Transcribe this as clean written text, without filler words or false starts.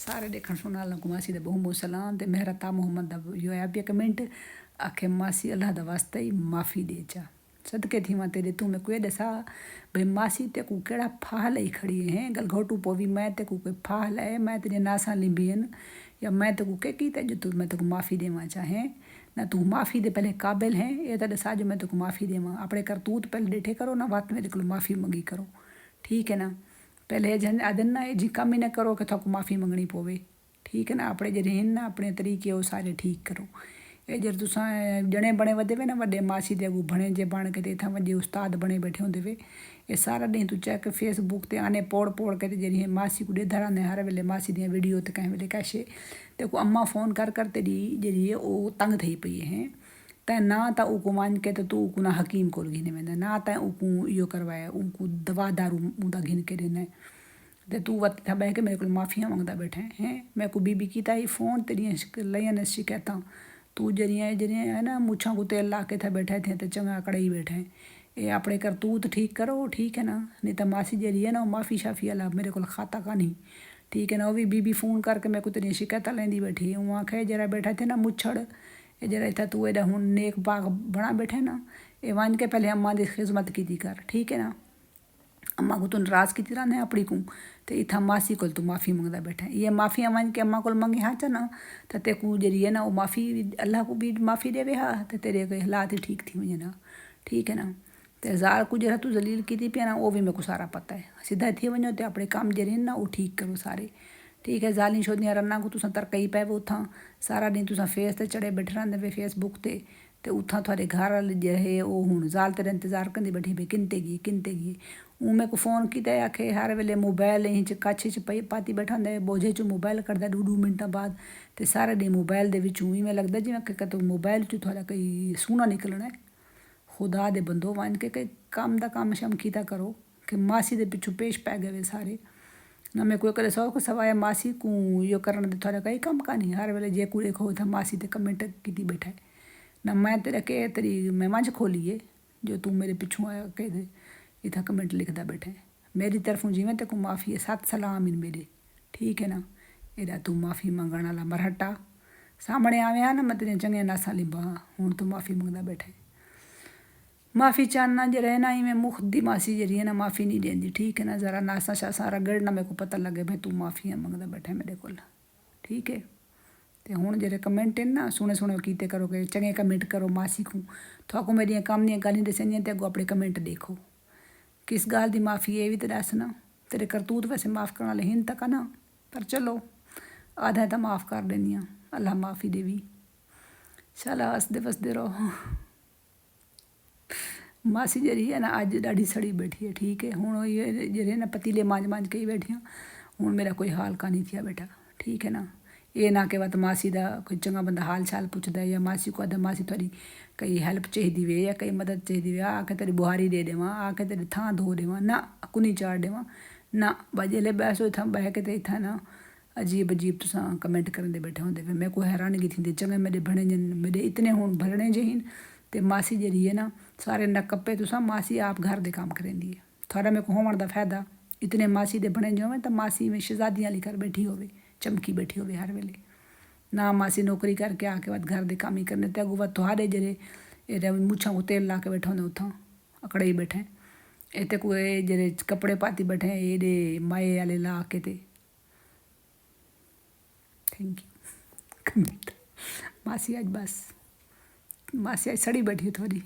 सारे देखण सुनण वालों को मासी दा बहुत बहुत सलाम। ते मेहरता मोहम्मद दा यो है भी कमेंट आखे मासी अल्लाह दा वास्ते ही माफ़ी दे चा सदके थी मां तेरे तू मैं कोई दसा भाई मासी ते को केड़ा फाल ही खड़ी है गल घोटू पोवी मैं ते को कोई फाल है मैं तेरे नासा लिबियन या मैं ते को की ते जो तू मैं ते को माफ़ी देवा चाहे ना तू माफ़ी दे पहले काबिल है ये तो दसा जो मैं ते को माफ़ी देवा अपने करतूत पहले डिठे करो ना बात मेरे को माफ़ी मंगी करो ठीक है ना। पहले जन आदन ना जी कम ही ना करो कि थोक माफ़ी मंगनी पवे ठीक है ना। अपने जे ना अपने तरीके वो सारे ठीक करो ये जर तुसा जने बने वधे वे ना वड्डे मासी दे अगू बने जे बन के इतना वड्डे उस्ताद बने बैठे होंदे वे ये सारा दिन तू चेक फेसबुक ते आने पोड़ पोड़ के जरिए मासी को डेधरा ने हर वेले मासी दियाँ वीडियो ते कहीं वेले कैसे देखो अम्मा फोन कर कर तेरी जरिए वो तंग थी पई है तैं ना तो उको मान के तो तू उको ना हकीम को घिने वेंदा ना तैं उको यो करवाया उनको दवा दारू उदा घिन के देना ते तू वत था बह के मेरे को माफ़िया मंगता बैठे हैं मैं को बीबी की ताई फ़ोन तेरिया लयन शिकायत तू जरिया है ना मुछा को तेल ला के था बैठे थे तो चंगा कड़ाई बैठे ये अपने करतूत ठीक करो ठीक है ना। नहीं तो मासी जरी है ना माफ़ी शाफ़ी अला मेरे को खाता का नहीं ठीक है ना। वो भी बीबी फ़ोन करके मेरे को तेरिया शिकायत लेंदी बैठी वहाँ खे जरा बैठे थे ना मुछड़ ये जरा इतना तू एडा हूँ नेक बाग बना बैठे ना ये मान के पहले अम्मा की खिदमत की थी कर ठीक है ना। अम्मा को तू नाराज़ की तरह ने अपनी को तो इतना मासी को तू माफ़ी मंगता बैठा ये माफ़ी मान के अम्मा को मंगे हाँ चा ना तो ते को जरी है ना वो माफ़ी अल्लाह को भी माफ़ी देवे हाँ तो तेरे के हालात ही ठीक थी मुझे ना ठीक है ना। तो ज़ार को जरा तू जलील की थी पे ना वो भी मेरे को सारा पता है सीधा थी वनो तो अपने काम जरिए ना वो ठीक करो सारे ठीक है। जाली शोदियाँ रन्ना को तुसा तरकई पै उथा सारा दिन तुसा फेस ते चढ़े बैठे रहंदे वे फेसबुक ते उथा थोड़े घर वाले जे वो हूँ जाल तेरे इंतजार करती बैठी भाई किनते गई ऊ मेरे को फ़ोन किया आखे हर वेले मोबाइल इंच कच्छ च पई पाती बैठा होंगे बोझे चो मोबाइल करता 2 मिनटा बाद तो सारे दिन मोबाइल दे विचों इवें लगता जिवें कि तो मोबाइल चो थोड़ा कोई सोना निकलना है खुदा दे बंदो मान के कई काम दा काम शम कीता करो कि मासी दे पिछू पेश पै गए सारे ना मैं कोई करे सौ को सवाए मासी को यो करन दे थोड़ा कई काम का नहीं हर वेले जे कूड़े खो था मासी ते कमेंट की बैठा है ना मैं तेरे के तेरी मैं मंझ खोलिए जो तू मेरे पिछू आया कह दे इतना कमेंट लिखता बैठे मेरी तरफों जिमें तेको माफ़ी है 7 सलाम इन मेरे ठीक है ना। एदा तू माफ़ी मंगण वाला मरहटा सामने आवे ना मैं तेरे चंगे नासा लिबा हूँ तू माफ़ी मंगता बैठे माफ़ी चाहना जे रहना ही मैं मुख दी मासी जरी है ना माफ़ी नहीं देंदी ठीक है ना। ज़रा नासा शा सारा गड़ना मेरे को पता लगे भाई तू माफ़ियाँ मंगता बैठे मेरे को ठीक है। तो हूँ जे कमेंट है ना सुने सुने कीते करो कि चंगे कमेंट करो मासी को थोको मेरिया काम दी गल दसिया तो अगो अपने कमेंट देखो किस गाल की माफ़ी है भी तो दस ना तेरे करतूत वैसे माफ़ करने वाले हिंद तक ना पर चलो आधा तो माफ़ कर देनी अल्लाह माफ़ी देवी चलो हसदे वसदे रहो। मासी जरी है ना अज डाढ़ी सड़ी बैठी है ठीक है हूँ ये जरे ना पतीले मांझ के ही बैठिया हूँ मेरा कोई हाल का नहीं थिया बेटा ठीक है ना। ये ना के बात मासी दा कोई चंगा बंदा हाल चाल पुछदा या मासी को आदा मासी थोड़ी कई हेल्प चाहिए वे या कई मदद चाहिए वे आके तेरी बुहारी दे देवा आके तेरी थां धो देवा ना कुनी चाड़ देवा ना बजेले बैसो था बह के ते था ना अजीब अजीब तुसा कमेंट करन दे बैठे होंदे मैं को हैरानगी थी चंगे मेरे बने जन मेरे इतने हूँ भरने जहीन ते मासी जरी है ना सारे न कप्पे तुसा मासी आप घर दे काम करेंदी है थोड़ा मेरे को होवन दा फायदा इतने मासी दे बने जो तो मासी में शहजादियाँ लिकर बैठी होवे चमकी बैठी होवे हर वेले ना मासी नौकरी करके आके बाद घर दे काम ही करने ते अगू थोड़े जरे ये मुछा को तेल ला के बैठे होंगे उथा अकड़े ही बैठे इतने को जरे कपड़े पाती बैठे ये माए वाले ला के ते थैंक यू मासी आज बस मासी आज सड़ी बैठी थोड़ी।